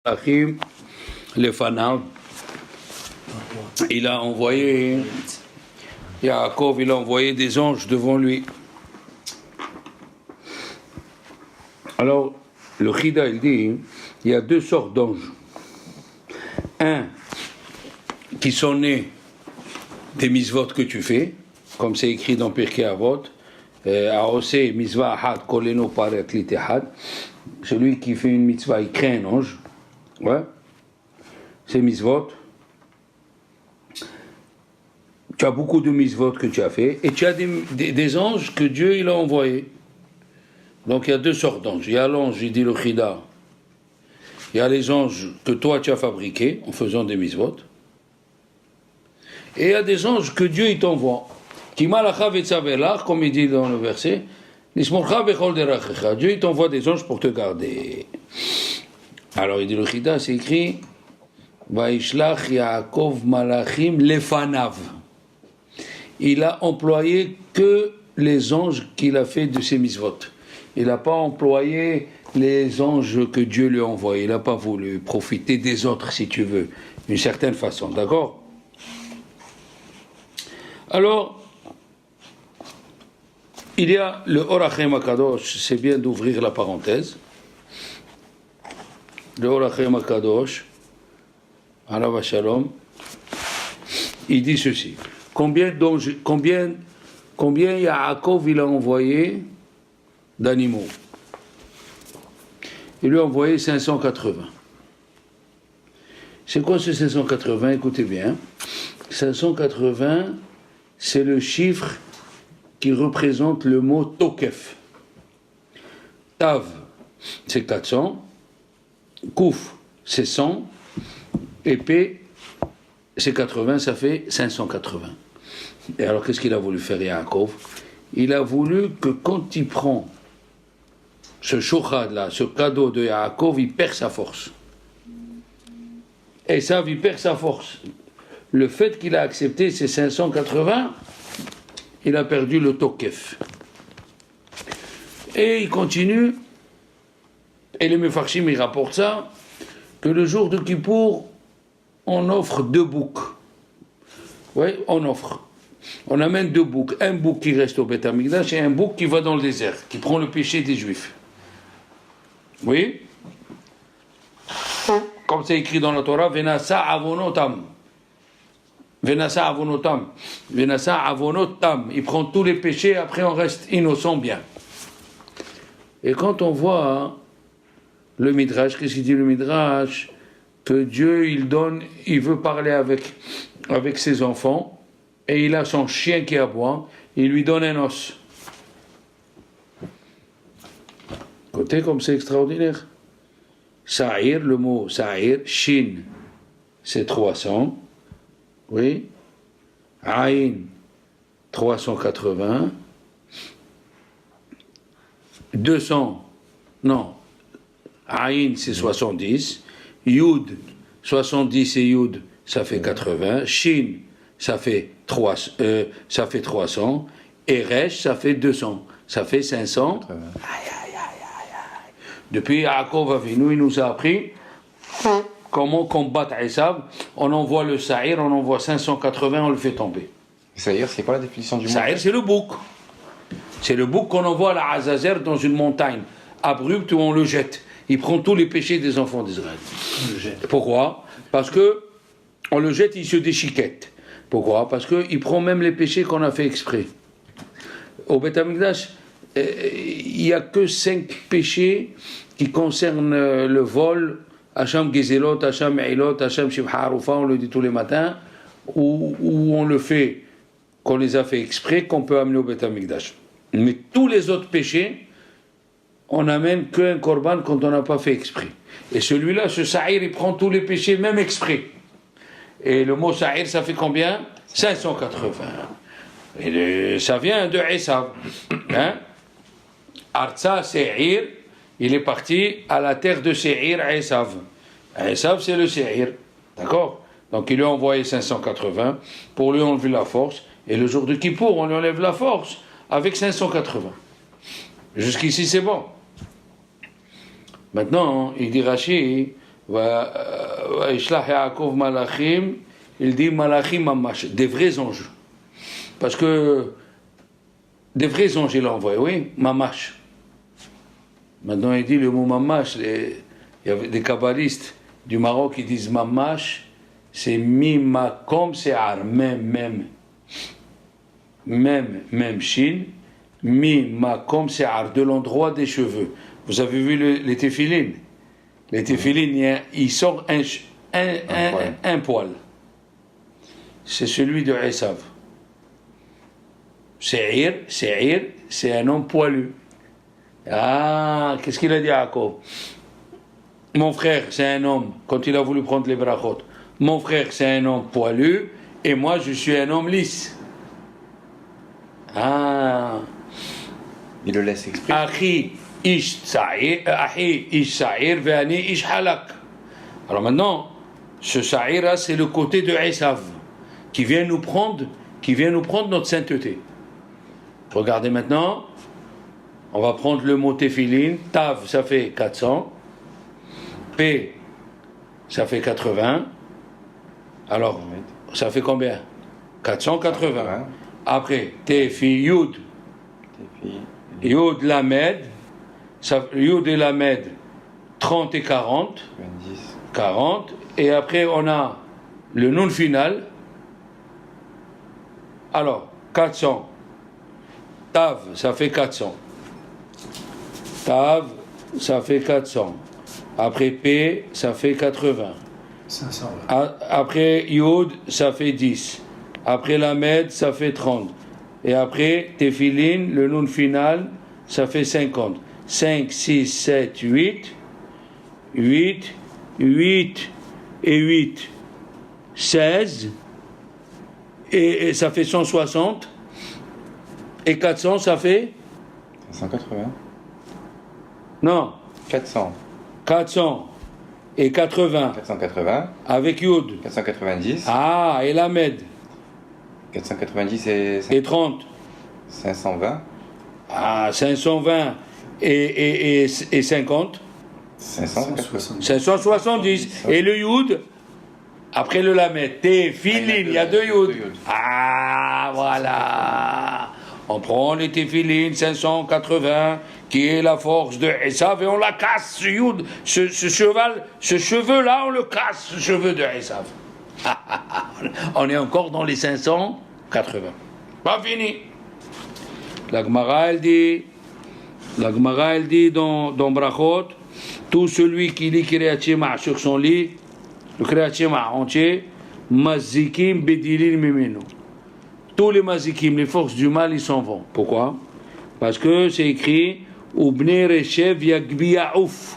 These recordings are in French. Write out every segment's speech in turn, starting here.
Achim, le Fanav, il a envoyé, Yaakov, il a envoyé des anges devant lui. Alors, le Chida, il dit, il y a deux sortes d'anges. Un, qui sont nés des misvot que tu fais, comme c'est écrit dans Pirkei Avot, Aosé misva ahad koleno paret litehad, celui qui fait une mitzvah, il crée un ange, ouais, c'est misvot. Tu as beaucoup de misvot que tu as fait, et tu as des anges que Dieu il a envoyés. Donc il y a deux sortes d'anges. Il y a l'ange, il dit le Chida, il y a les anges que toi tu as fabriqués en faisant des misvot, et il y a des anges que Dieu il t'envoie. Comme il dit dans le verset, Dieu il t'envoie des anges pour te garder. Alors il dit le Chida, c'est écrit Vaishlach Yaakov Malachim Lefanav. Il a employé que les anges qu'il a fait de ses misvot. Il n'a pas employé les anges que Dieu lui a envoyés. Il n'a pas voulu profiter des autres, si tu veux, d'une certaine façon, d'accord? Alors, il y a le Or HaChaim HaKadosh, c'est bien d'ouvrir la parenthèse. Le Or HaChaim HaKadosh, Alav Shalom, il dit ceci. Combien Yaakov il a envoyé d'animaux? Il lui a envoyé 580. C'est quoi ce 580? Écoutez bien. 580, c'est le chiffre qui représente le mot Tokef. Tav, c'est 400. Kouf, c'est 100. Et P, c'est 80, ça fait 580. Et alors, qu'est-ce qu'il a voulu faire Yaakov? Il a voulu que quand il prend ce shochad-là, ce cadeau de Yaakov, il perd sa force. Et ça, il perd sa force. Le fait qu'il a accepté ces 580, il a perdu le tokef. Et il continue, et les Mefarshim, ils rapportent ça, que le jour de Kippour, on offre 2 boucs. Oui, on offre. On amène 2 boucs. Un bouc qui reste au Beth Amikdash et un bouc qui va dans le désert, qui prend le péché des Juifs. Oui? Comme c'est écrit dans la Torah, Venasa avonotam. Venasa avonotam. Venasa avonotam. Il prend tous les péchés, après on reste innocent bien. Et quand on voit le Midrash, qu'est-ce qu'il dit le Midrash? Que Dieu, il veut parler avec ses enfants, et il a son chien qui aboie, il lui donne un os. Écoutez comme c'est extraordinaire. Sa'ir, le mot Sa'ir, Shin, c'est 300, oui, Aïn, 380, 200, non, Aïn, c'est 70, Yud, 70 et Yud, ça fait 80, Shin, ça fait 300, et Resh, ça fait 200, ça fait 500. Depuis Yaakov Avinu, il nous a appris comment combattre Esav. On envoie le Sa'ir, on envoie 580, on le fait tomber. Sa'ir, c'est quoi la définition du mot? Sa'ir, c'est le bouc. C'est le bouc qu'on envoie à la Azazer dans une montagne abrupte où on le jette. Il prend tous les péchés des enfants d'Israël. Pourquoi? Parce que on le jette, il se déchiquette. Pourquoi? Parce qu'il prend même les péchés qu'on a fait exprès. Au Beth Amikdash, il n'y a que 5 péchés qui concernent le vol, Hacham Gezelot, Hacham Eilot, Hacham Shibha Harufa, on le dit tous les matins, où on le fait, qu'on les a fait exprès, qu'on peut amener au Beth Amikdash. Mais tous les autres péchés, on n'amène qu'un korban quand on n'a pas fait exprès. Et celui-là, ce Sa'ir, il prend tous les péchés, même exprès. Et le mot Sa'ir, ça fait combien? 580. Et ça vient de Esav. Hein? Artsa, Se'ir, il est parti à la terre de Se'ir, Esav. Esav, c'est le Se'ir. D'accord? Donc il lui a envoyé 580 pour lui enlever la force. Et le jour de Kippour, on lui enlève la force avec 580. Jusqu'ici, c'est bon. Maintenant, il dit Rashi, Ishlach Yaakov Malachim, il dit Malachim Mamash, des vrais anges. Parce que des vrais anges, il a envoyé, oui, Mamash. Maintenant, il dit le mot Mamash, il y avait des kabbalistes du Maroc qui disent Mamash, c'est Mimakom Se'ar, même Shin, Mimakom Se'ar, de l'endroit des cheveux. Vous avez vu les téphilines? Les téphilines, il sort un poil. C'est celui de Esav. Se'ir, c'est un homme poilu. Ah, qu'est-ce qu'il a dit à Jacob? Mon frère, c'est un homme, quand il a voulu prendre les brachot. Mon frère, c'est un homme poilu, et moi, je suis un homme lisse. Ah. Il le laisse exprimer. Achi ish sa'ir ve'ani ish halak. Alors maintenant, ce sa'ira, c'est le côté de Esav, qui vient nous prendre notre sainteté. Regardez maintenant, on va prendre le mot téphilin. Tav, ça fait 400. P, ça fait 80. Alors, ça fait combien? 480. Après, Téfi, Yud. Yud, Lamed. Yud et Lamed, 30 et 40. 40. Et après, on a le Nun final. Alors, 400. Tav, ça fait 400. Tav, ça fait 400. Après P, ça fait 80. 500. Après Yud, ça fait 10. Après Lamed, ça fait 30. Et après Téphilin, le Nun final, ça fait 50. 5, 6, 7, 8. 8 et 8, 16. Et ça fait 160. Et 400, ça fait 180. Non. 400. 400 et 80. 480. Avec Yud. 490. Ah, et Lamed. 490 et 30. 520. Ah, 520 et 50. 570. Et le Yud, après le Lamed. Téphilin, il y a deux Yud. Ah, voilà. On prend les téphilines 580, qui est la force de Esav, et on la casse, ce Yud, ce cheveu-là, on le casse, ce cheveu de Esav. On est encore dans les 580. Pas fini. La Gemara, elle dit dans Brachot, tout celui qui lit Kriyat Shema sur son lit, le Kriyat Shema entier, Mazikim Bedilin Mimenu. Tous les mazikim, les forces du mal, ils s'en vont. Pourquoi? Parce que c'est écrit Ubnei Reshev Yagbiyaouf.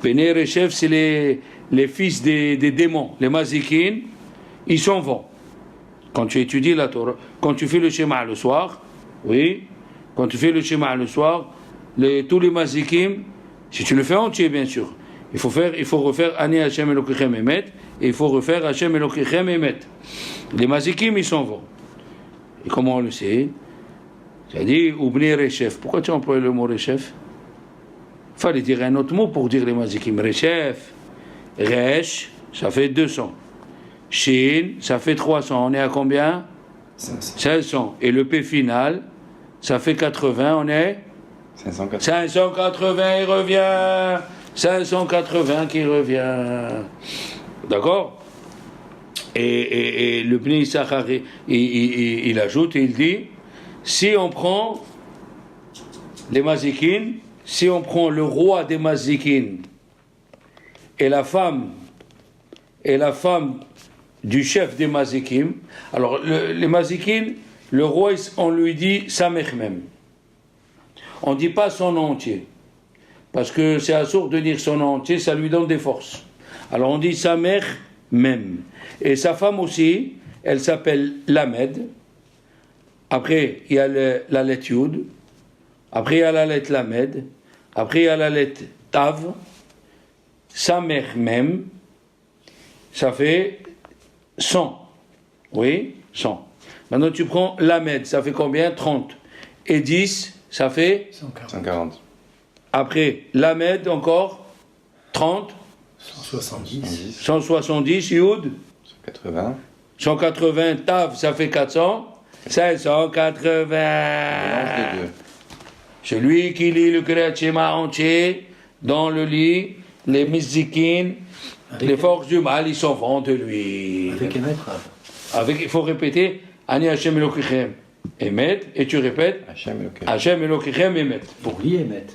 Bnei Reshev, c'est les fils des démons. Les mazikim, ils s'en vont. Quand tu étudies la Torah, quand tu fais le schéma le soir, oui, quand tu fais le schéma le soir, tous les mazikim, si tu le fais entier, bien sûr, il faut refaire Ani Hashem Elokechem Emet, et il faut refaire Hashem Elokechem Emet. Les mazikim, ils s'en vont. Et comment on le sait? C'est-à-dire, Ubnei Reshef. Pourquoi tu as employé le mot Reshef? Il fallait dire un autre mot pour dire les mazikim. Reshef, Resh, ça fait 200. Shin, ça fait 300. On est à combien? 500. Et le P final, ça fait 80. On est 580, il revient. 580 qui revient. D'accord? Et le Bnei Issachar, il ajoute et il dit, si on prend les mazikin, si on prend le roi des mazikin et la femme du chef des mazikim, alors les mazikin, le roi, on lui dit Samech même. On ne dit pas son nom entier, parce que c'est assourd de dire son nom entier, ça lui donne des forces. Alors on dit Samech même. Et sa femme aussi, elle s'appelle Lamed. Après, il y a la lettre Yud. Après, il y a la lettre Lamed. Après, il y a la lettre Tav. Samech même. Ça fait 100. Oui, 100. Maintenant, tu prends Lamed. Ça fait combien? 30. Et 10, ça fait 140. Après, Lamed encore 30. 170. 170, Youd. 180. 180, Tav, ça fait 400. 580. Mélange des deux. Celui qui lit le Kriyat Shema entier, dans le lit, les Mizikin, les forces du mal, ils s'en vont de lui. Avec Emet, Rav. Il faut répéter Ani Hashem Elokechem Emet, et tu répètes Hachem Eloké. Hashem Elokechem Emet. On lit Emet.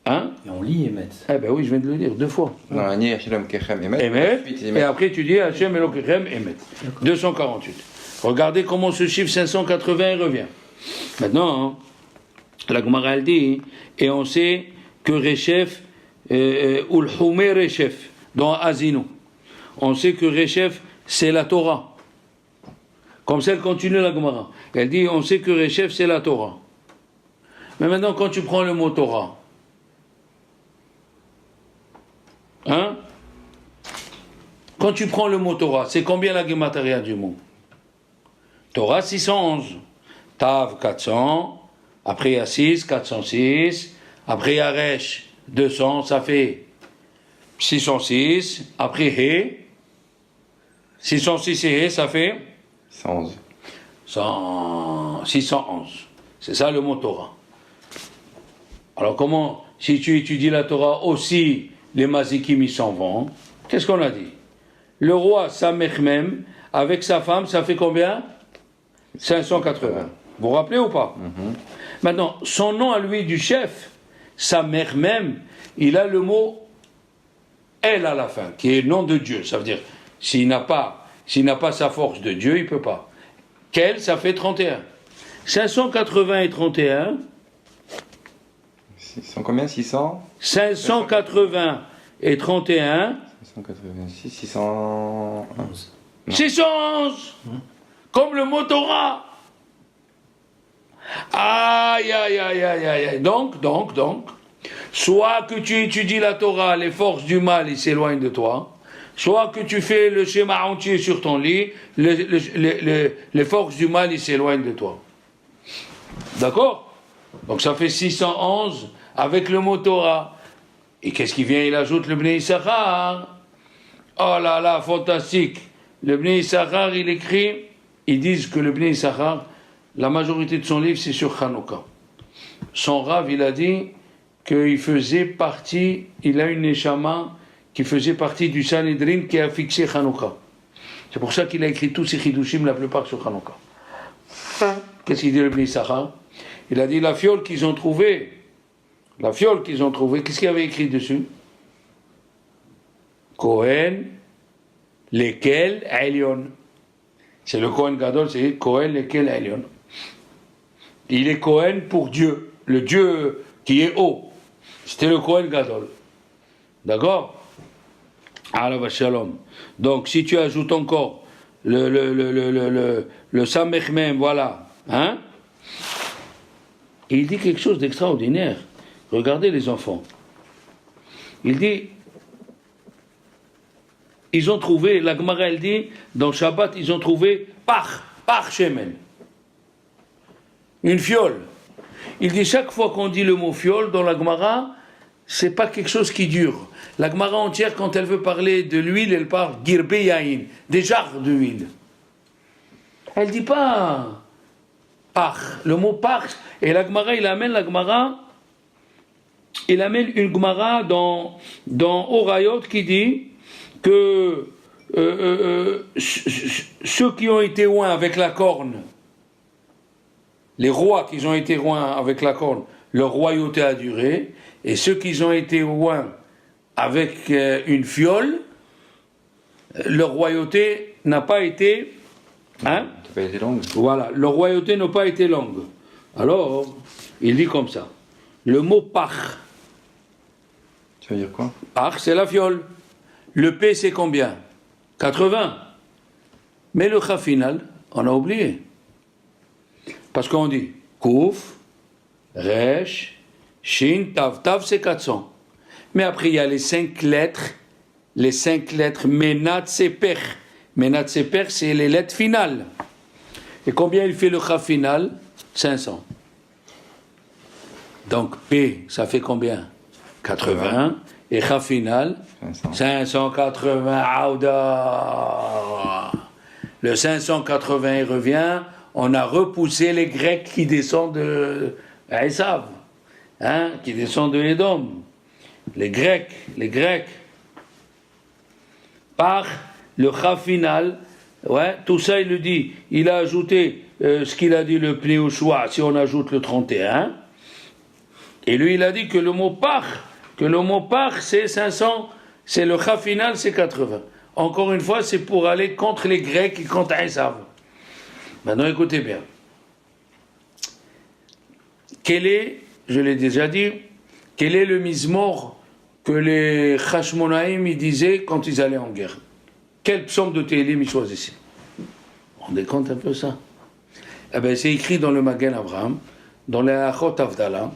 Hein? Et on lit Emet. Eh ben oui, je viens de le dire 2 fois. Non, Ani Hachem Kechem Emet. Emet, Ensuite, et Emet. après tu dis Hashem Elokechem Emet. 248. Regardez comment ce chiffre 580 revient. Maintenant, hein, la Gemara elle dit, et on sait que Rechef, ou le Houmé Rechef, dans Azino, on sait que Rechef, c'est la Torah. Comme ça, elle continue la Gemara. Elle dit, on sait que Rechef, c'est la Torah. Mais maintenant, quand tu prends le mot Torah, hein? Quand tu prends le mot Torah, c'est combien la Gemataria du mot? Torah 611. Tav 400. Après il y a 6, 406. Après il y a Resh 200, ça fait 606. Après He 606 et He, ça fait 111. 611. C'est ça le mot Torah. Alors comment, si tu étudies la Torah aussi, les mazikim ils s'en vont, qu'est-ce qu'on a dit? Le roi Samech même, avec sa femme, ça fait combien? 580. Vous vous rappelez ou pas? Maintenant, son nom à lui du chef, Samech même, il a le mot elle à la fin, qui est le nom de Dieu. Ça veut dire, s'il n'a pas sa force de Dieu, il ne peut pas. Quel, ça fait 31. 580 et 31. 600 combien? 600? 580 et 31. 686, 611. 611. Comme le mot Torah. Aïe, aïe, aïe, aïe, aïe. Donc, soit que tu étudies la Torah, les forces du mal, ils s'éloignent de toi. Soit que tu fais le schéma entier sur ton lit, les forces du mal, ils s'éloignent de toi. D'accord? Donc ça fait 611 avec le mot Torah. Et qu'est-ce qui vient? Il ajoute le Bnei Issachar. Oh là là, fantastique. Le Bnei Issachar, il écrit, ils disent que le Bnei Issachar, la majorité de son livre, c'est sur Hanouka. Son Rav, il a dit qu'il faisait partie, il a une neshama qui faisait partie du Sanhedrin qui a fixé Hanouka. C'est pour ça qu'il a écrit tous ses chidushim, la plupart sur Hanouka. Qu'est-ce qu'il dit le Bnei Issachar? Il a dit la fiole qu'ils ont trouvée, qu'est-ce qu'il y avait écrit dessus? Kohen, lequel Elion. C'est le Kohen Gadol, c'est Kohen, lequel Elion. Il est Kohen pour Dieu, le Dieu qui est haut. C'était le Kohen Gadol. D'accord? Alors, shalom. Donc, si tu ajoutes encore le Samech Mem, voilà, hein? Il dit quelque chose d'extraordinaire. Regardez les enfants. Il dit, ils ont trouvé, la Gemara elle dit, dans Shabbat, ils ont trouvé par Shemen. Une fiole. Il dit, chaque fois qu'on dit le mot fiole dans la Gemara, c'est pas quelque chose qui dure. La Gemara entière, quand elle veut parler de l'huile, elle parle Girbe Yain, des jarres d'huile. Elle dit pas par. Le mot par, et la Gemara, il amène une Gemara dans Orayot qui dit que ceux qui ont été oints avec la corne, les rois qui ont été oints avec la corne, leur royauté a duré, et ceux qui ont été oints avec une fiole, leur royauté n'a pas été... Hein? Ça n'a pas été longue. Voilà, leur royauté n'a pas été longue. Alors, il dit comme ça, le mot par. Ça veut dire quoi? Par, c'est la fiole. Le P, c'est combien? 80. Mais le Kha final, on a oublié. Parce qu'on dit Kouf, Resh, Shin, Tav. Tav, c'est 400. Mais après, il y a les 5 lettres. Les 5 lettres Menat Seper. Menat Seper, c'est les lettres finales. Et combien il fait le Kha final? 500. Donc P, ça fait combien? 80. Et Chaf final, 580 Aouda. Le 580 il revient, on a repoussé les Grecs qui descendent de Esav, qui descendent de Édom. Les Grecs, par le Chaf final, tout ça il le dit, il a ajouté ce qu'il a dit le Pléochoua, si on ajoute le 31, et lui il a dit que le mot par, c'est 500, c'est le Chaf final, c'est 80. Encore une fois, c'est pour aller contre les Grecs et contre Esav. Maintenant, écoutez bien. Je l'ai déjà dit, quel est le mismor que les Hashmonaïm ils disaient quand ils allaient en guerre? Quel psaume de Télim ils choisissaient? On décompte un peu ça. Eh bien, c'est écrit dans le Magen Abraham, dans les Achot Avdallah,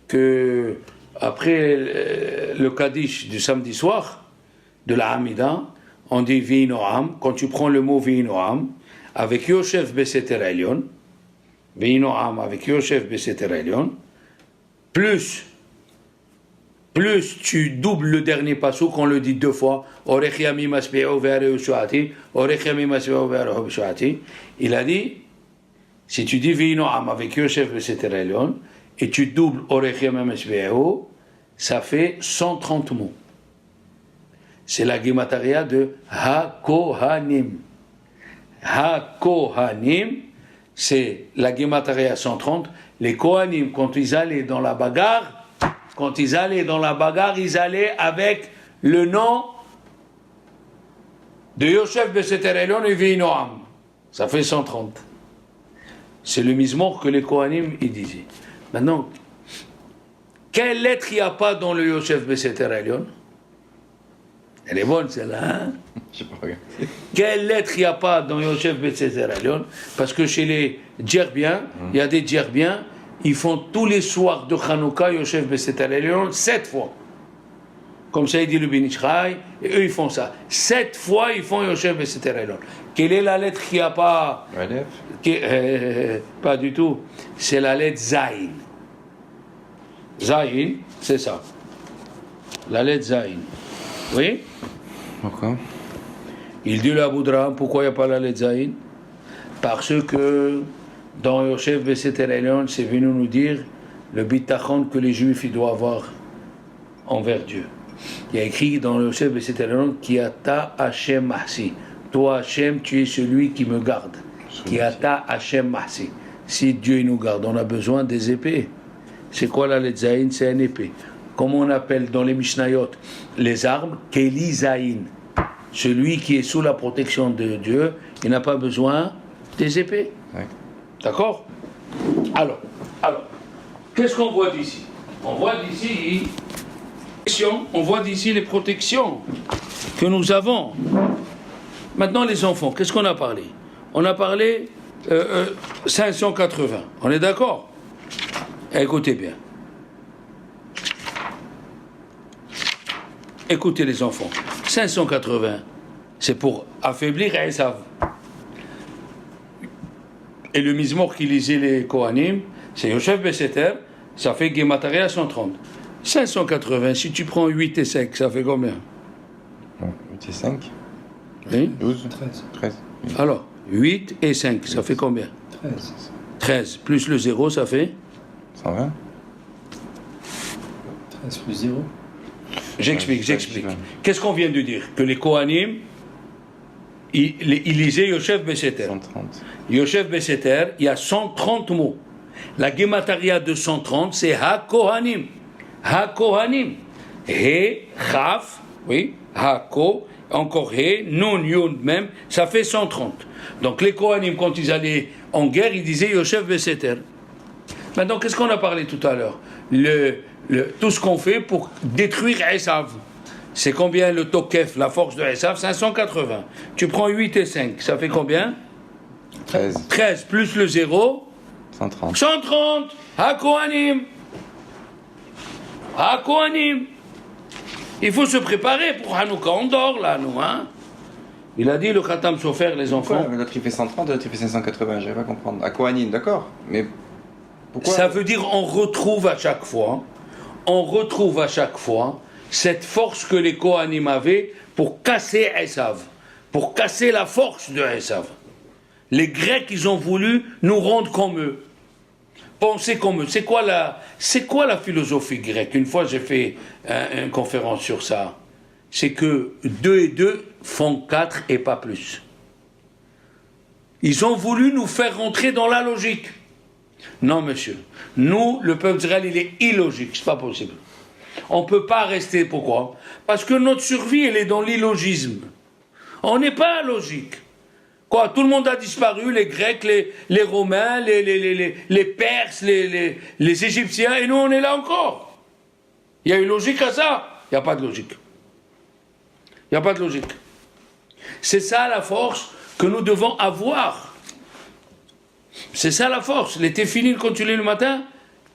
que après le Kaddish du samedi soir, de la Hamida, on dit V'inoam, quand tu prends le mot V'inoam, avec Yosef Beseter Elyon, V'inoam avec Yosef Beseter Elyon, plus tu doubles le dernier passage qu'on le dit deux fois, il a dit, si tu dis V'inoam avec Yosef Beseter Elyon, et tu doubles ça fait 130 mots. C'est la Gemataria de Ha-Kohanim. Ha-Kohanim, c'est la Gemataria 130. Les Kohanim, quand ils allaient dans la bagarre, ils allaient avec le nom de Yosef Beseter Elyon et V'inoam. Ça fait 130. C'est le mismor que les Kohanim ils disaient. Maintenant, quelle lettre il n'y a pas dans le Yosef Beseter Elyon? Elle est bonne celle-là, hein? Je sais pas regarder. Quelle lettre il n'y a pas dans Yosef Beseter Elyon? Parce que chez les Djerbiens, il y a des Djerbiens, ils font tous les soirs de Hanouka Yosef Beseter Elyon 7 fois. Comme ça, il dit le Ben Ish Chai, et eux ils font ça. 7 fois ils font Yosef Beseter Elyon. Quelle est la lettre qu'il n'y a pas? Pas du tout. C'est la lettre Zayin. Zayin, c'est ça. La lettre Zayin. Oui? Pourquoi? Il dit le Boudraham, pourquoi il n'y a pas la lettre Zayin? Parce que dans Yosef Beseter Elyon, c'est venu nous dire le bitachon que les Juifs ils doivent avoir envers Dieu. Il y a écrit dans Yosef Beseter Elyon qui ata Hashem Mahsi. Toi Hashem, tu es celui qui me garde. Qui ata Hashem Mahsi. Si Dieu nous garde, on a besoin des épées. C'est quoi la lettre Zayin? C'est une épée. Comment on appelle dans les Mishnayot les armes? Keli Zayin. Celui qui est sous la protection de Dieu, il n'a pas besoin des épées. Oui. D'accord? Alors, qu'est-ce qu'on voit d'ici? On voit d'ici les protections que nous avons. Maintenant, les enfants, qu'est-ce qu'on a parlé? On a parlé 580. On est d'accord? Écoutez bien. Écoutez les enfants. 580, c'est pour affaiblir Esav. Et le mismor qui lisait les Kohanim, c'est Yosef Beseter, ça fait Gemataria 130. 580, si tu prends 8 et 5, ça fait combien? 8 et 5. Oui? 12. 13. Alors, 8 et 5, ça fait combien? 13. Plus le 0, ça fait? 120. 13 plus 0. J'explique. Qu'est-ce qu'on vient de dire? Que les Kohanim, ils lisaient Yosef Beseter. 130. Yosef Beseter, il y a 130 mots. La Gemataria de 130, c'est Ha-Kohanim. Ha-Kohanim. He, Chaf, oui, Ha-Ko, encore He, Nun, Yun même, ça fait 130. Donc les Kohanim, quand ils allaient en guerre, ils disaient Yosef Beseter. Maintenant, qu'est-ce qu'on a parlé tout à l'heure? Tout ce qu'on fait pour détruire Esav. C'est combien le Tokef, la force de Esav? 580. Tu prends 8 et 5, ça fait combien? 13. 13 plus le 0? 130. 130. Ha-Kohanim. Ha-Kohanim. Il faut se préparer pour Hanouka. On dort là, nous, hein? Il a dit le Khatam Sofer, les enfants. Pourquoi l'autre il fait 130, l'autre il fait 580, j'arrive pas à comprendre. À Kohanim, d'accord, mais pourquoi? Ça veut dire on retrouve à chaque fois cette force que les Kohanim avaient pour casser Esav, pour casser la force de Esav. Les Grecs, ils ont voulu nous rendre comme eux, penser comme eux. C'est quoi la philosophie grecque? Une fois, j'ai fait une conférence sur ça. C'est que 2 et 2 font 4 et pas plus. Ils ont voulu nous faire rentrer dans la logique. Non, monsieur. Nous, le peuple d'Israël, il est illogique. C'est pas possible. On ne peut pas rester. Pourquoi? Parce que notre survie, elle est dans l'illogisme. On n'est pas logique. Quoi? Tout le monde a disparu, les Grecs, les Romains, les Perses, les Égyptiens, et nous, on est là encore. Il y a une logique à ça? Il n'y a pas de logique. Il n'y a pas de logique. C'est ça la force que nous devons avoir. C'est ça la force. Les téphilines, quand tu lis le matin,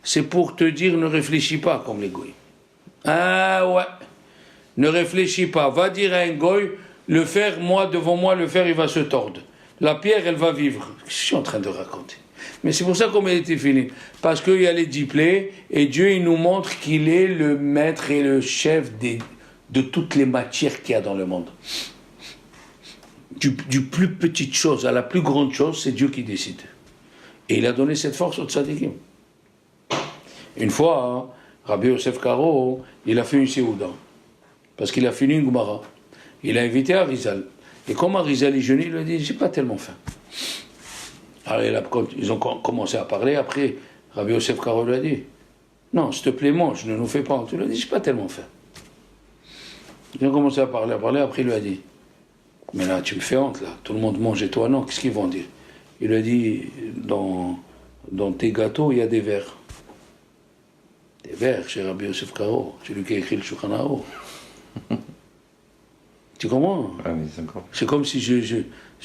c'est pour te dire ne réfléchis pas comme les goïs. Ah ouais. Ne réfléchis pas. Va dire à un goy, le fer, moi, devant moi, le fer, il va se tordre. La pierre, elle va vivre. Qu'est-ce que je suis en train de raconter? Mais c'est pour ça qu'on met les téphilines. Parce qu'il y a les 10 plaies, et Dieu, il nous montre qu'il est le maître et le chef de toutes les matières qu'il y a dans le monde. Du plus petite chose à la plus grande chose, c'est Dieu qui décide. Et il a donné cette force aux tzadikim. Une fois, Rabbi Yosef Karo, il a fait une séouda. Parce qu'il a fini une Gemara. Il a invité Arizal. Et comme Arizal est jeune, il lui a dit, j'ai pas tellement faim. Alors ils ont commencé à parler. Après, Rabbi Yosef Karo lui a dit, non, s'il te plaît, mange, ne nous fais pas. Il lui a dit, j'ai pas tellement faim. Ils ont commencé à parler. Après, il lui a dit, mais là, tu me fais honte, là. Tout le monde mange et toi, non. Qu'est-ce qu'ils vont dire? Il lui a dit, dans tes gâteaux, il y a des vers. Des vers chez Rabbi Yosef Karo, celui qui a écrit le Shulchan Aruch. Tu comprends? C'est comme si je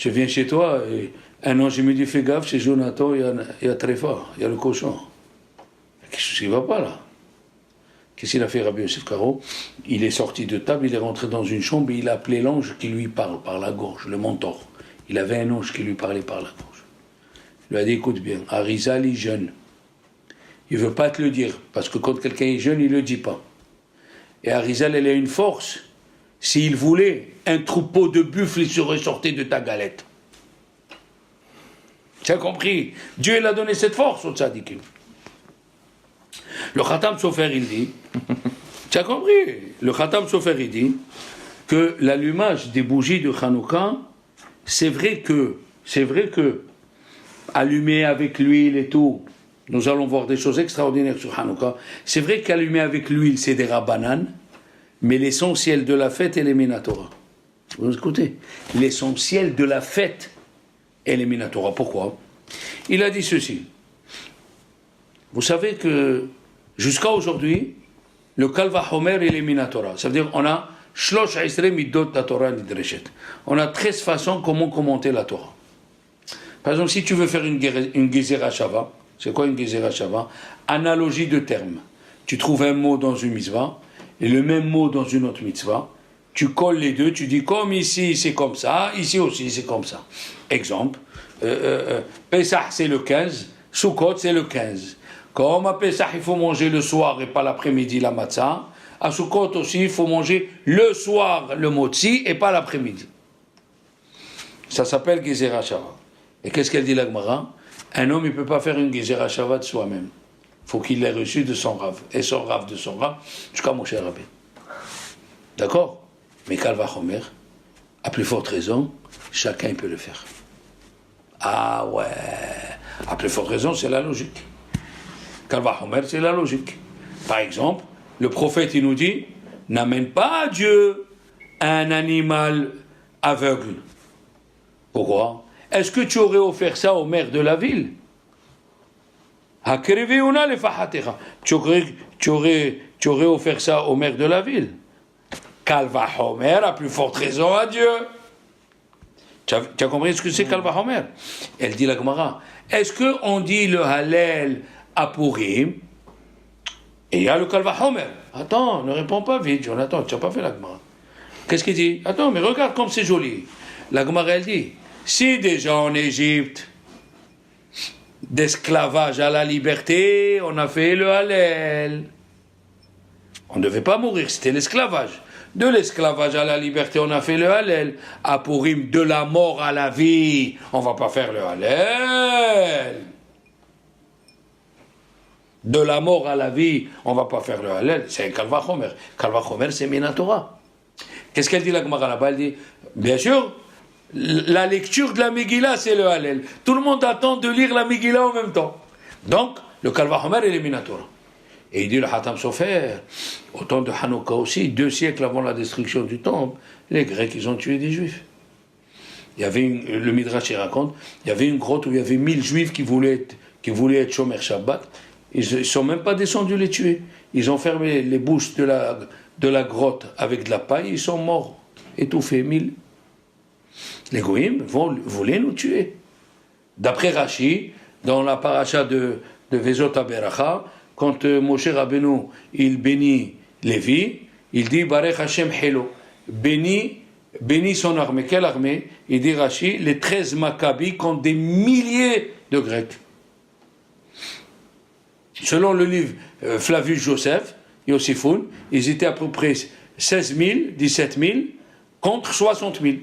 viens chez toi et un ange me dit, fais gaffe, chez Jonathan, il y a Tréfa, il y a le cochon. Quelque chose qui ne va pas là. Qu'est-ce qu'il a fait, Rabbi Yosef Karo? Il est sorti de table, il est rentré dans une chambre et il a appelé l'ange qui lui parle par la gorge, le mentor. Il avait un ange qui lui parlait par la gorge. Il lui a dit, écoute bien, Arizal est jeune. Il ne veut pas te le dire, parce que quand quelqu'un est jeune, il ne le dit pas. Et Arizal, elle a une force. S'il voulait, un troupeau de buffles, il serait sorti de ta galette. Tu as compris? Dieu, il a donné cette force au tzadikim. Le Khatam Sofer, il dit, tu as compris? Le Khatam Sofer, il dit que l'allumage des bougies de Hanouka, c'est vrai que allumer avec l'huile et tout, nous allons voir des choses extraordinaires sur Hanouka. C'est vrai qu'allumer avec l'huile, c'est des rabbanan, mais l'essentiel de la fête est les Minatora. Vous écoutez? L'essentiel de la fête est les Minatora. Pourquoi? Il a dit ceci. Vous savez que jusqu'à aujourd'hui, le Kal Vachomer et les Minatora. Ça veut dire on a Shlosh Esrei Midot la Torah Nidreshet. On a 13 façons comment commenter la Torah. Par exemple, si tu veux faire une Gezerah Shava, c'est quoi une Gezerah Shava? Analogie de termes. Tu trouves un mot dans une mitzvah et le même mot dans une autre mitzvah. Tu colles les deux, tu dis comme ici c'est comme ça, ici aussi c'est comme ça. Exemple, Pesach c'est le 15, Sukkot c'est le 15. Comme à Pesach il faut manger le soir et pas l'après-midi la matzah, à Sukkot aussi il faut manger le soir le motzi et pas l'après-midi. Ça s'appelle Gezerah Shava. Et qu'est-ce qu'elle dit la Gemara? Un homme il ne peut pas faire une Gezerah Shava de soi-même. Il faut qu'il l'ait reçu de son Rav. Et son Rav de son Rav, jusqu'à Moshe Rabbeinu. D'accord? Mais Kal Vachomer, à plus forte raison, chacun peut le faire. Ah ouais, à plus forte raison, c'est la logique. Kal Vachomer, c'est la logique. Par exemple, le prophète, il nous dit, n'amène pas à Dieu un animal aveugle. Pourquoi? Est-ce que tu aurais offert ça au maire de la ville? Tu aurais offert ça au maire de la ville. Kal Vachomer, à plus forte raison à Dieu. Tu as compris ce que c'est Kal Vachomer? Elle dit la Gemara. Est-ce qu'on dit le Hallel à Purim et il y a le Kal Vachomer? Attends, ne réponds pas vite, Jonathan, tu n'as pas fait la Gemara. Qu'est-ce qu'il dit? Attends, mais regarde comme c'est joli. La Gemara, elle dit, si déjà en Égypte, d'esclavage à la liberté, on a fait le Hallel. On ne devait pas mourir, c'était l'esclavage. De l'esclavage à la liberté, on a fait le Hallel. À Purim, de la mort à la vie, on ne va pas faire le Hallel. De la mort à la vie, on ne va pas faire le Hallel. C'est un Kal Vachomer. Kal Vachomer, c'est Minatora. Qu'est-ce qu'elle dit la Gemara là-bas? Elle dit, bien sûr, la lecture de la Megillah, c'est le Hallel. Tout le monde attend de lire la Megillah en même temps. Donc, le Kal Vachomer, il est Minatora. Et il dit le Hatam Sofer, au temps de Hanouka aussi, 2 siècles avant la destruction du temple, les Grecs, ils ont tué des Juifs. Il y avait le Midrash raconte, il y avait une grotte où il y avait 1000 Juifs qui voulaient être Shomer Shabbat. Ils ne sont même pas descendus les tuer. Ils ont fermé les bouches de la grotte avec de la paille, ils sont morts, étouffés, 1000. Les Goïms voulaient nous tuer. D'après Rashi, dans la paracha de Vezot HaBeracha, quand Moshe Rabbeinu, il bénit Lévi, il dit Barech Hashem Helo, bénit son armée. Quelle armée? Il dit Rashi, les 13 Maccabis contre des milliers de Grecs. Selon le livre Flavius Joseph, Yosifoun, ils étaient à peu près 16 000, 17 000 contre 60 000.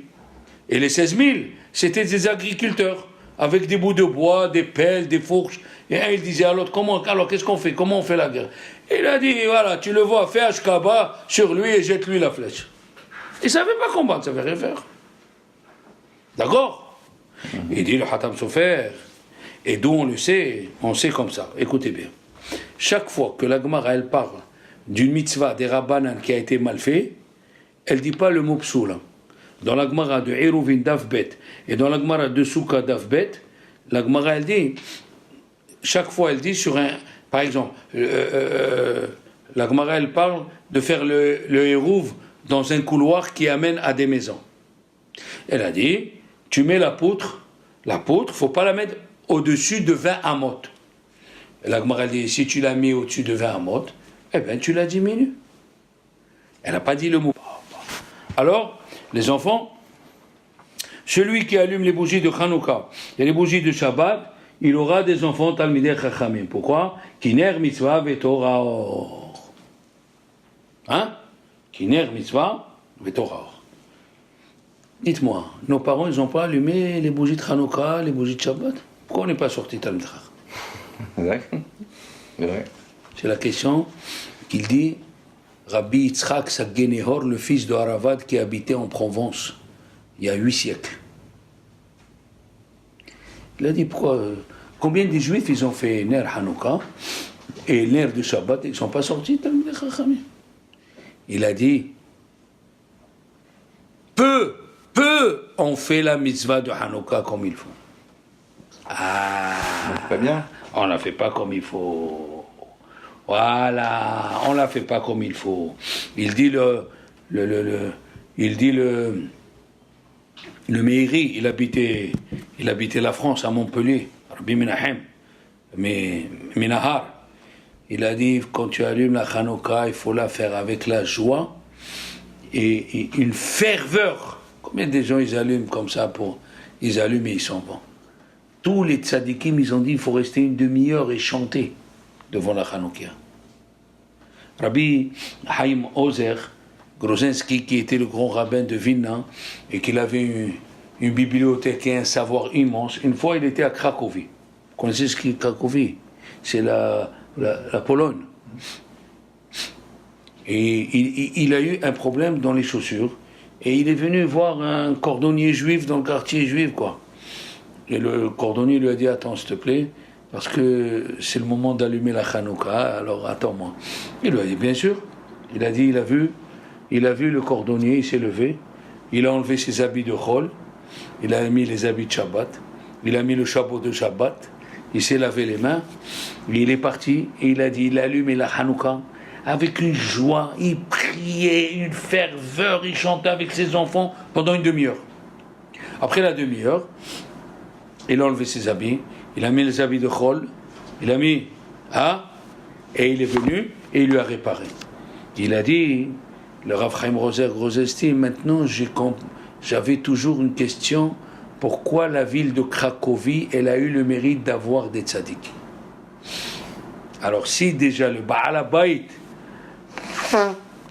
Et les 16 000, c'était des agriculteurs, avec des bouts de bois, des pelles, des fourches. Et un, il disait à l'autre, alors qu'est-ce qu'on fait? Comment on fait la guerre? Il a dit, voilà, tu le vois, fais Ashkaba sur lui et jette-lui la flèche. Il ne savait pas combattre, il ne savait rien faire. D'accord? Il dit le Hatam Sofer. Et d'où on le sait? On sait comme ça. Écoutez bien. Chaque fois que la Gemara, elle parle d'une mitzvah des Rabbanan qui a été mal fait, elle ne dit pas le mot psoul. Dans la Gemara de Eruvin Davbet et dans la Gemara de Souka Davbet, la Gemara, elle dit, chaque fois, elle dit sur un. Par exemple, la Gemara, elle parle de faire le Eruv dans un couloir qui amène à des maisons. Elle a dit, tu mets la poutre, il ne faut pas la mettre au-dessus de 20 amot. La Gemara dit, si tu l'as mis au-dessus de 20 amot, eh bien, tu la diminues. Elle n'a pas dit le mot. Alors, les enfants, celui qui allume les bougies de Hanouka et les bougies de Shabbat, il aura des enfants Talmidei Chachamim. Pourquoi? Kiner mitzvah vetorah or. Hein? Kiner mitzvah vetorah or. Dites-moi, nos parents, ils n'ont pas allumé les bougies de Hanouka, les bougies de Shabbat? Pourquoi on n'est pas sorti Talmidei Chacham? C'est la question qu'il dit Rabbi Yitzhak Sagenehor, le fils de Haravad qui habitait en Provence il y a 8 siècles. Il a dit pourquoi combien de Juifs ils ont fait Ner Hanouka et Ner de Shabbat, ils ne sont pas sortis Talmidei Chachamim. Il a dit peu ont fait la mitzvah de Hanouka comme il faut. Pas bien. On ne la fait pas comme il faut. Voilà, on ne la fait pas comme il faut. Il dit le Meiri, il habitait la France à Montpellier, Rabbi Menahem, mais Minahar. Il a dit, quand tu allumes la Hanouka, il faut la faire avec la joie et une ferveur. Combien de gens ils allument comme ça ils allument et ils s'en vont. Tous les tzadikim, ils ont dit, il faut rester une demi-heure et chanter devant la Hanouka. Rabbi Haïm Ozer, Grozinski, qui était le grand rabbin de Vilna, et qu'il avait une bibliothèque et un savoir immense, une fois il était à Cracovie. Vous connaissez ce qu'est Cracovie? C'est la Pologne. Et il a eu un problème dans les chaussures, et il est venu voir un cordonnier juif dans le quartier juif, quoi. Et le cordonnier lui a dit, attends s'il te plaît, parce que c'est le moment d'allumer la Hanouka, alors attends-moi. Il lui a dit, bien sûr. Il a dit, il a vu le cordonnier, il s'est levé, il a enlevé ses habits de Chol, il a mis les habits de Shabbat, il a mis le chapeau de Shabbat, il s'est lavé les mains, et il est parti, et il a dit, il a allumé la Hanouka, avec une joie, il priait, une ferveur, il chantait avec ses enfants pendant une demi-heure. Après la demi-heure, il a enlevé ses habits, il a mis les habits de Chol, il a mis, et il est venu, et il lui a réparé. Il a dit, le Rav Chaim Roser Grozesti, maintenant j'avais toujours une question, pourquoi la ville de Cracovie, elle a eu le mérite d'avoir des tzadikim? Alors si déjà le Baal HaBayit,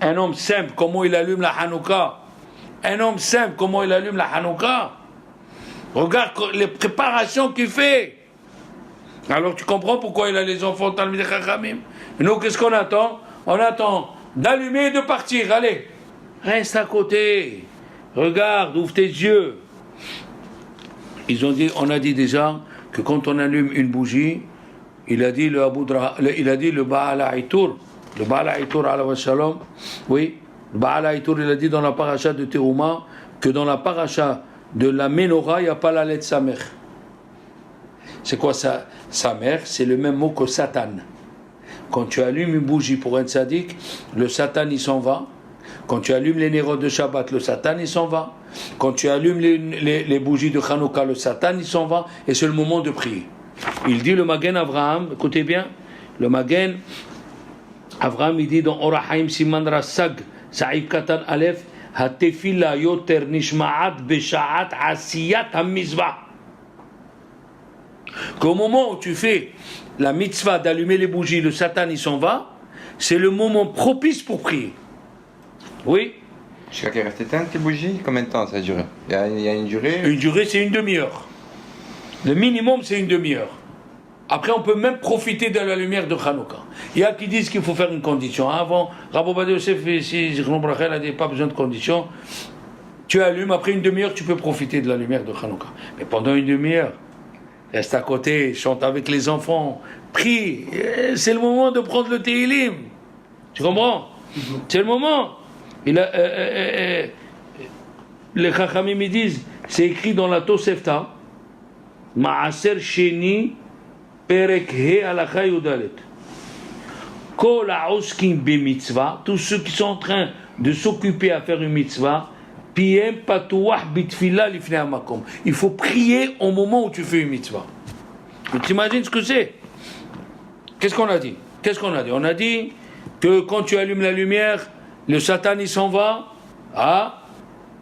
Un homme simple, comment il allume la Hanouka? Un homme simple, comment il allume la Hanouka? Regarde les préparations qu'il fait. Alors tu comprends pourquoi il a les enfants Talmid Chachamim. Nous, qu'est-ce qu'on attend? On attend d'allumer et de partir. Allez, reste à côté. Regarde, ouvre tes yeux. On a dit déjà que quand on allume une bougie, il a dit le Baal Haïtour, le Baal Haïtour alayhi shalom, oui, le Baal Haïtour, il a dit dans la paracha de Teruma que dans la paracha de la Menorah, il n'y a pas la lettre Samer. C'est quoi ça? Samer, c'est le même mot que Satan. Quand tu allumes une bougie pour un tzaddik, le Satan il s'en va. Quand tu allumes les nérodes de Shabbat, le Satan il s'en va. Quand tu allumes les bougies de Hanouka, le Satan il s'en va. Et c'est le moment de prier. Il dit le Magen Avraham, écoutez bien, le Magen Avraham il dit dans Orahaim Siman Rasag, Saïd Katan Aleph, Hatefila yoter nishma'at besha'at asiyat hamizvah. Qu'au moment où tu fais la mitzvah d'allumer les bougies, le Satan il s'en va, c'est le moment propice pour prier. Oui. Jusqu'à qu'elle reste éteinte, les bougies? Combien de temps ça dure? Il y a une durée? Une durée, c'est une demi-heure. Le minimum, c'est une demi-heure. Après, on peut même profiter de la lumière de Hanouka. Il y a qui disent qu'il faut faire une condition. Avant, Rabbi Ovadia Yosef, ici, Zichron Bracha, n'a pas besoin de condition. Tu allumes, après une demi-heure, tu peux profiter de la lumière de Hanouka. Mais pendant une demi-heure, reste à côté, chante avec les enfants, prie. C'est le moment de prendre le Tehillim. Tu comprends? C'est le moment. Les Chachamim me disent, c'est écrit dans la Tosefta, Ma'aser Sheni Perek He Alakha Yudalet. Kol ha'oskim b'mitzvah, tous ceux qui sont en train de s'occuper à faire une mitzvah, piem patouach bitfila lifnei hamakom. Il faut prier au moment où tu fais une mitzvah. Tu t'imagines ce que c'est? Qu'est-ce qu'on a dit? On a dit que quand tu allumes la lumière, le Satan il s'en va,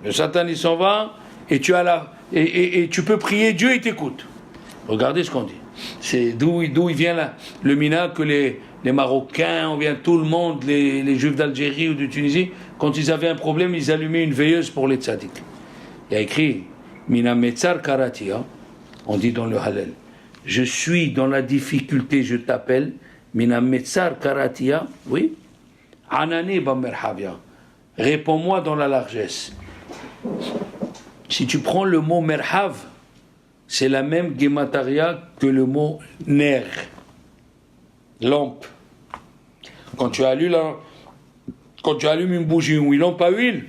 le Satan il s'en va, et tu peux prier, Dieu il t'écoute. Regardez ce qu'on dit. C'est d'où il vient là, le mina que les Marocains, on vient tout le monde, les Juifs d'Algérie ou de Tunisie, quand ils avaient un problème, ils allumaient une veilleuse pour les tzaddik. Il y a écrit Mina Metzar Karatia, on dit dans le Hallel, je suis dans la difficulté, je t'appelle, Mina Metzar Karatia, oui. Anani Bamerhavia, réponds-moi dans la largesse. Si tu prends le mot merhav, c'est la même gemataria que le mot ner, lampe. Quand tu allumes une bougie ou une lampe à huile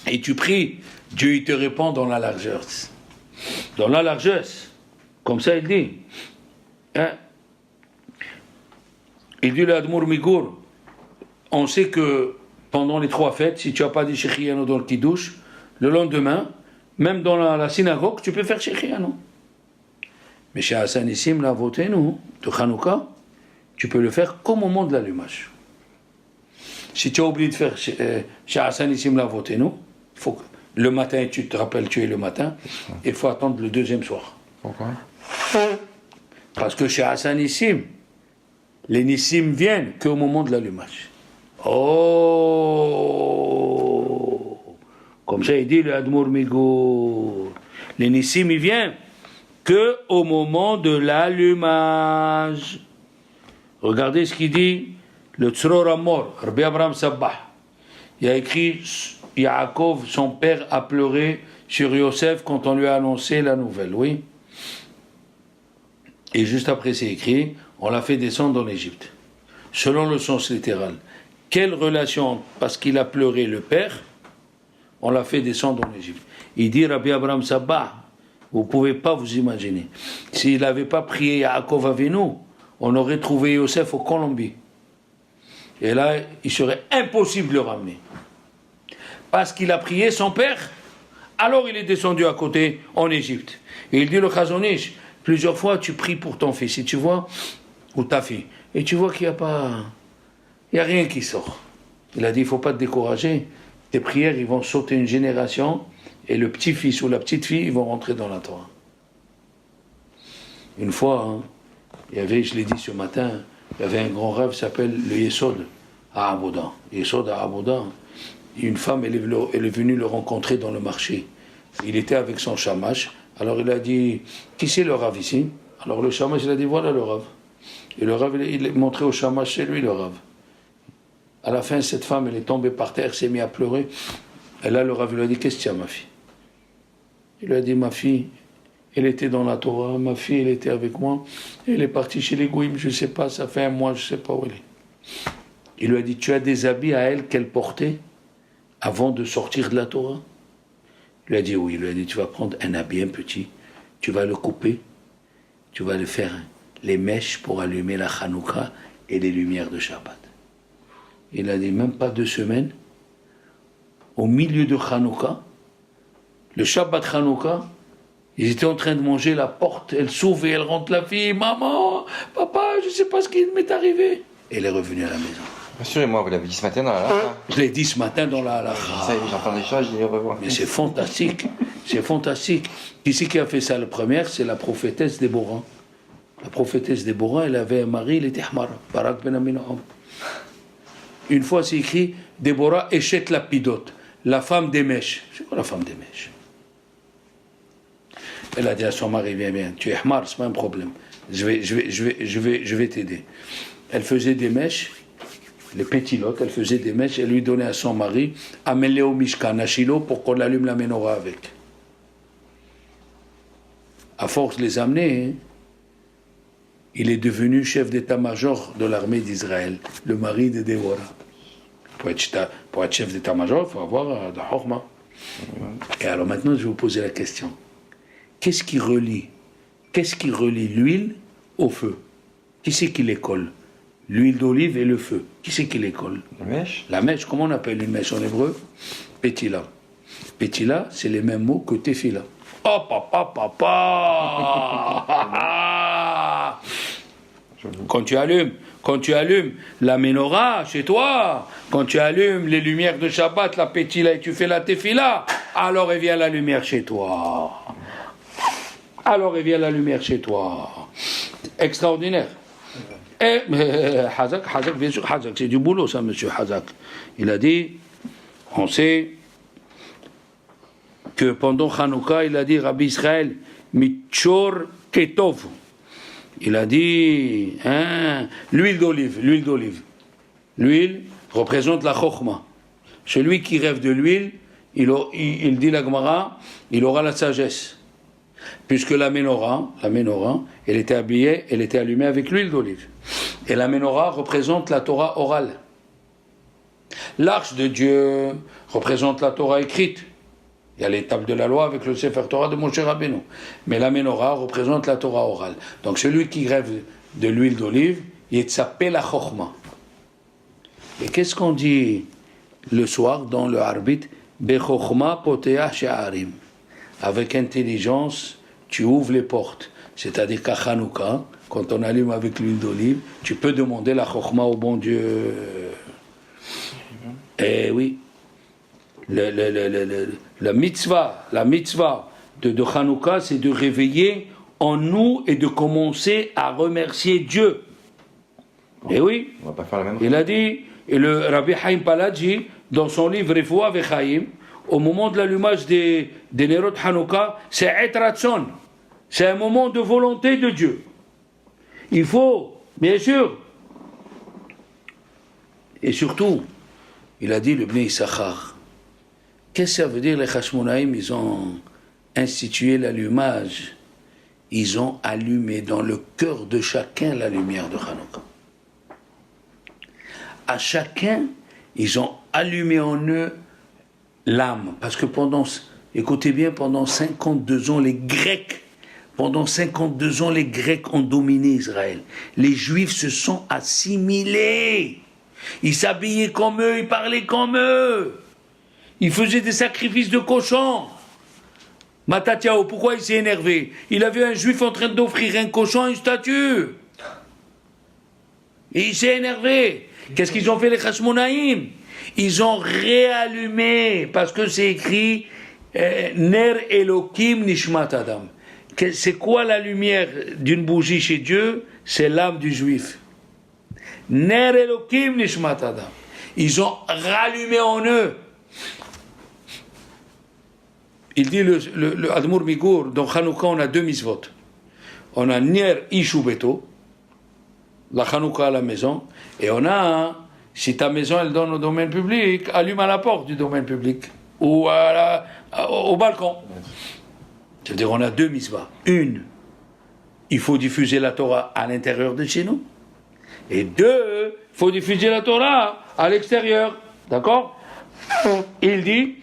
et tu pries, Dieu il te répond dans la largesse. Dans la largesse, comme ça il dit. Hein? Il dit le Admour Migour. On sait que pendant les 3 fêtes, si tu n'as pas dit Shechiano dans le Kiddush, le lendemain, même dans la synagogue, tu peux faire Shechiano. Mais chez Hassan Nissim, la Votenu, de Hanouka, tu peux le faire qu'au moment de l'allumage. Si tu as oublié de faire chez Hassan Nissim, la Votenu, faut que le matin, tu te rappelles, tu es le matin, et il faut attendre le deuxième soir. Pourquoi? Parce que chez Hassan Nissim, les Nissim viennent qu'au moment de l'allumage. Oh, comme ça il dit le Admour Migour. Les Nissim il vient que au moment de l'allumage. Regardez ce qu'il dit le Tzror Amor, Rabbi Abraham Sabbah. Il a écrit Yaakov, son père a pleuré sur Yosef quand on lui a annoncé la nouvelle, oui. Et juste après c'est écrit, on l'a fait descendre en Égypte. Selon le sens littéral. Quelle relation, parce qu'il a pleuré le père, on l'a fait descendre en Égypte. Il dit Rabbi Abraham Sabbah, vous ne pouvez pas vous imaginer. S'il n'avait pas prié Yaakov Avinu, on aurait trouvé Yosef au Colombie. Et là, il serait impossible de le ramener. Parce qu'il a prié son père, alors il est descendu à côté en Égypte. Et il dit le Chazon Ish, plusieurs fois tu pries pour ton fils, et tu vois, ou ta fille, et tu vois qu'il n'y a pas... Il n'y a rien qui sort. Il a dit, il ne faut pas te décourager. Tes prières, ils vont sauter une génération et le petit-fils ou la petite-fille, ils vont rentrer dans la Torah. Une fois, il y avait, je l'ai dit ce matin, il y avait un grand rêve qui s'appelle le Yesod, à Abouda. Yesod à Abouda. Une femme, elle est venue le rencontrer dans le marché. Il était avec son shamash. Alors il a dit, qui c'est le Rav ici? Alors le shamash, il a dit, voilà le Rav. Et le Rav, il a montré au shamash, c'est lui le Rav. À la fin, cette femme, elle est tombée par terre, s'est mise à pleurer. Et là, le Rav lui a dit, qu'est-ce qu'il y a, ma fille? Il lui a dit, ma fille, elle était dans la Torah, ma fille, elle était avec moi. Elle est partie chez les Goïms, je ne sais pas, ça fait un mois, je ne sais pas où elle est. Il lui a dit, tu as des habits à elle qu'elle portait avant de sortir de la Torah? Il lui a dit, oui. Il lui a dit, tu vas prendre un habit, un petit, tu vas le couper, tu vas le faire les mèches pour allumer la Hanouka et les lumières de Shabbat. Il a dit, même pas 2 semaines, au milieu de Hanouka, le Shabbat Hanouka, ils étaient en train de manger, la porte, elle s'ouvre et elle rentre, la fille, maman, papa, je ne sais pas ce qui m'est arrivé. Et elle est revenue à la maison. Rassurez-moi, vous l'avez dit ce matin dans la halakha. Je l'ai dit ce matin dans la halakha. Ça y est, j'entends des choses, je les revois. Mais c'est fantastique, c'est fantastique. Qui a fait ça la première? C'est la prophétesse Déborah. La prophétesse Déborah, elle avait un mari, il était Hamar, Barak ben Aminaham. Une fois, c'est écrit, Déborah Échet Lapidote, la femme des mèches. C'est quoi la femme des mèches? Elle a dit à son mari, viens, tu es Hamar, c'est pas un problème. Je vais t'aider. Elle faisait des mèches, les pétilotes, elle faisait des mèches, elle lui donnait à son mari, amène-les au Mishkan, à Shiloh, pour qu'on allume la menorah avec. À force de les amener, il est devenu chef d'état-major de l'armée d'Israël, le mari de Déborah. Pour être chef d'état-major, il faut avoir de Horma. Et alors maintenant, je vais vous poser la question. Qu'est-ce qui relie l'huile au feu? Qui c'est qui les colle? L'huile d'olive et le feu. Qui c'est qui les colle? La mèche. La mèche, comment on appelle une mèche en hébreu? Pétila. Pétila, c'est les mêmes mots que tefila. Oh, papa! Quand tu allumes la menorah chez toi, quand tu allumes les lumières de Shabbat, la pétila et tu fais la tefila, alors il vient la lumière chez toi. Alors il vient la lumière chez toi. Extraordinaire. Et Hazak, bien sûr, Hazak, c'est du boulot ça, monsieur Hazak. Il a dit, on sait que pendant Hanouka, il a dit, Rabbi Israël, Mitchor Ketov. Il a dit, l'huile d'olive. L'huile représente la chokhma. Celui qui rêve de l'huile, il dit la Gemara, il aura la sagesse. Puisque la menorah, elle était allumée avec l'huile d'olive. Et la menorah représente la Torah orale. L'arche de Dieu représente la Torah écrite. Il y a l'étape de la loi avec le Sefer Torah de Moshe Rabbeinu. Mais la menorah représente la Torah orale. Donc celui qui rêve de l'huile d'olive, il s'appelle la chokhma. Et qu'est-ce qu'on dit le soir dans le arbitre? Bechokhma potea she'arim. Avec intelligence, tu ouvres les portes. C'est-à-dire qu'à Hanouka, quand on allume avec l'huile d'olive, tu peux demander la chokhma au bon Dieu. Eh oui. La mitzvah de Hanouka, c'est de réveiller en nous et de commencer à remercier Dieu. Et oui. On va pas faire la même. Il a dit, et le Rabbi Haïm Paladji, dans son livre Refoua Vechaim, au moment de l'allumage des Nerot Hanouka, c'est Et Ratson. C'est un moment de volonté de Dieu. Il faut, bien sûr. Et surtout, il a dit le Bnei Issachar. Qu'est-ce que ça veut dire les Hashmonaïm? Ils ont institué l'allumage. Ils ont allumé dans le cœur de chacun la lumière de Hanouka. À chacun, ils ont allumé en eux l'âme. Parce que écoutez bien, pendant 52 ans, les Grecs ont dominé Israël. Les Juifs se sont assimilés. Ils s'habillaient comme eux, ils parlaient comme eux. Ils faisaient des sacrifices de cochons. Matatiao, pourquoi il s'est énervé? Il a vu un Juif en train d'offrir un cochon à une statue. Et il s'est énervé. Qu'est-ce qu'ils ont fait les Hashmonaïm? Ils ont réallumé, parce que c'est écrit Ner Elokim Nishmat Adam. C'est quoi la lumière d'une bougie chez Dieu? C'est l'âme du Juif. Ner Elokim Nishmat Adam. Ils ont rallumé en eux. Il dit, le Admour Migour, dans Hanouka, on a 2 mitzvot. On a Ner Ishu Beto, la Hanouka à la maison, et on a, si ta maison elle donne au domaine public, allume à la porte du domaine public, ou au balcon. C'est-à-dire, on a 2 mitzvahs. Une, il faut diffuser la Torah à l'intérieur de chez nous. Et 2, il faut diffuser la Torah à l'extérieur. D'accord? Il dit,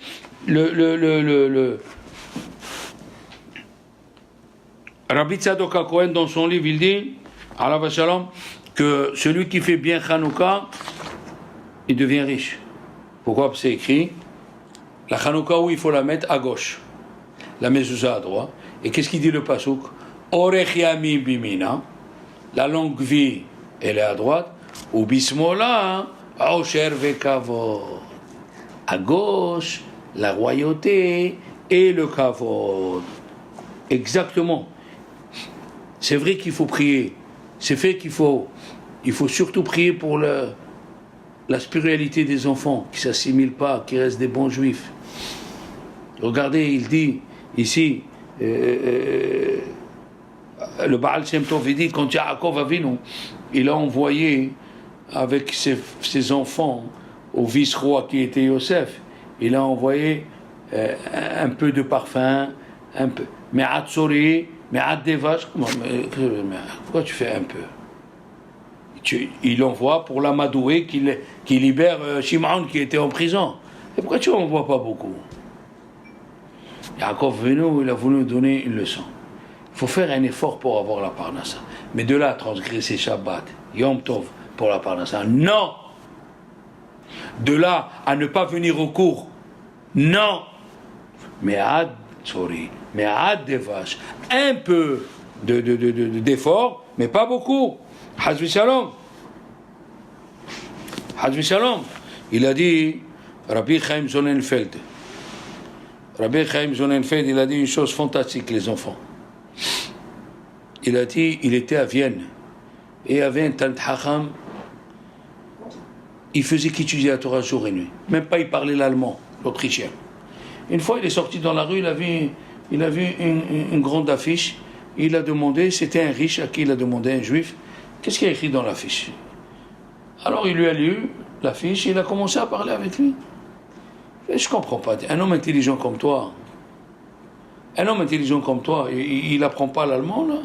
Rabbi Tzadok HaKohen, dans son livre, il dit, Alav Shalom, que celui qui fait bien Hanouka, il devient riche. Pourquoi? Parce que c'est écrit, la Hanouka, où il faut la mettre? À gauche. La mezouza à droite. Et qu'est-ce qu'il dit le Pasuk? Orech Yami Bimina, la longue vie, elle est à droite. Ou Bismola, Osher Vekavod. À gauche, la royauté et le Kavod. Exactement. C'est vrai qu'il faut prier. C'est fait qu'il faut surtout prier pour la spiritualité des enfants, qui ne s'assimilent pas, qui restent des bons juifs. Regardez, il dit ici, le Baal Shem Tov, il dit, quand Yaakov Avinu, il a envoyé avec ses enfants au vice-roi qui était Yosef, il a envoyé un peu de parfum, un peu, me'at sori, me'at devash. Pourquoi tu fais un peu? Il envoie pour l'amadoué qui libère Shimon qui était en prison. Et pourquoi tu n'envoies pas beaucoup? Yaakov Avinu, il a voulu donner une leçon. Il faut faire un effort pour avoir la parnassa. Mais de là à transgresser Shabbat, Yom Tov, pour la parnassa, non! De là à ne pas venir au cours, non! Mais ad des vaches, un peu d'effort, mais pas beaucoup. Hazvi Shalom. Hazvi Shalom. Il a dit, Rabbi Chaim Sonnenfeld. Rabbi Chaim Sonnenfeld, il a dit une chose fantastique, les enfants. Il a dit, il était à Vienne, et il y avait un Talmid Chacham, il faisait qu'étudier la Torah jour et nuit. Même pas il parlait l'allemand, l'autrichien. Une fois, il est sorti dans la rue, il a vu une grande affiche, il a demandé, c'était un riche à qui il a demandé, un juif, qu'est-ce qu'il y a écrit dans l'affiche? Alors il lui a lu l'affiche, il a commencé à parler avec lui. Et je ne comprends pas, un homme intelligent comme toi, il n'apprend pas l'allemand, là?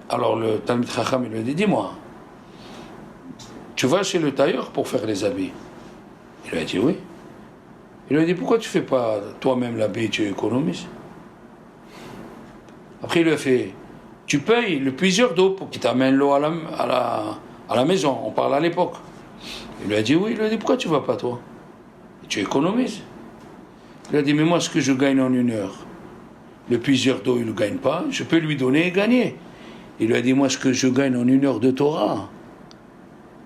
Alors le Talmid Chacham, il lui a dit, dis-moi, tu vas chez le tailleur pour faire les habits? Il lui a dit oui. Il lui a dit, pourquoi tu ne fais pas toi-même l'habit, tu économises? Après il lui a fait, tu payes le puiseur d'eau pour qu'il t'amène l'eau à la maison, on parle à l'époque. Il lui a dit oui, il lui a dit, pourquoi tu ne vas pas toi? Et tu économises. Il a dit, mais moi ce que je gagne en 1 heure, le puiseur d'eau il ne gagne pas, je peux lui donner et gagner. Il lui a dit, moi ce que je gagne en 1 heure de Torah,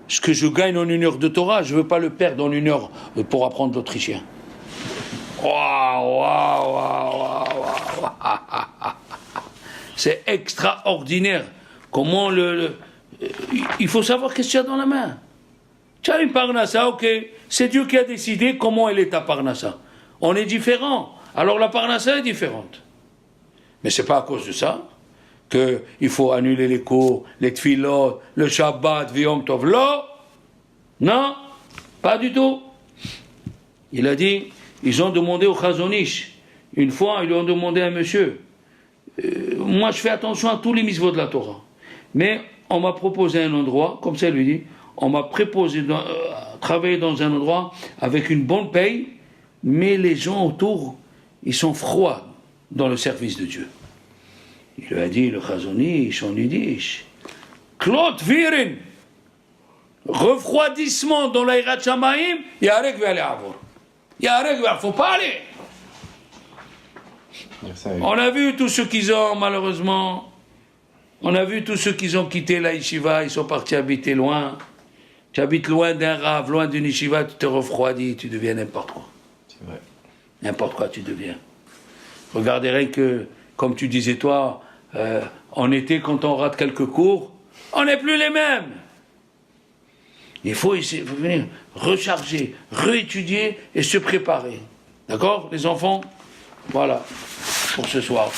ce que je gagne en 1 heure de Torah, je ne veux pas le perdre en 1 heure pour apprendre l'autrichien. Waouh. C'est extraordinaire. Comment il faut savoir qu'est-ce que tu as dans la main. Tu as une parnassa, ok. C'est Dieu qui a décidé comment elle est ta parnassa. On est différents. Alors la parnassa est différente. Mais c'est pas à cause de ça qu'il faut annuler les cours, les tfilot, le Shabbat, Yom Tov. Non, pas du tout. Il a dit, ils ont demandé au Chazonish. Une fois, ils lui ont demandé à un monsieur, moi je fais attention à tous les mitzvot de la Torah. Mais on m'a proposé un endroit, comme ça il lui dit, on m'a proposé travailler dans un endroit avec une bonne paye, mais les gens autour, ils sont froids dans le service de Dieu. Il lui a dit, le Chazonish, en yiddish, Klot Virin, refroidissement dans l'Aïrat Shamaïm, Yarek va aller avoir. Yarek va, faut pas aller. On a vu tous ceux qui ont, malheureusement, on a vu tous ceux qui ont quitté la yeshiva, ils sont partis habiter loin. Tu habites loin d'un rave, loin d'une yeshiva, tu te refroidis, tu deviens n'importe quoi. C'est vrai. N'importe quoi tu deviens. Regardez rien que, comme tu disais toi, en été, quand on rate quelques cours, on n'est plus les mêmes. Il faut essayer, faut venir recharger, réétudier et se préparer. D'accord, les enfants? Voilà, pour ce soir.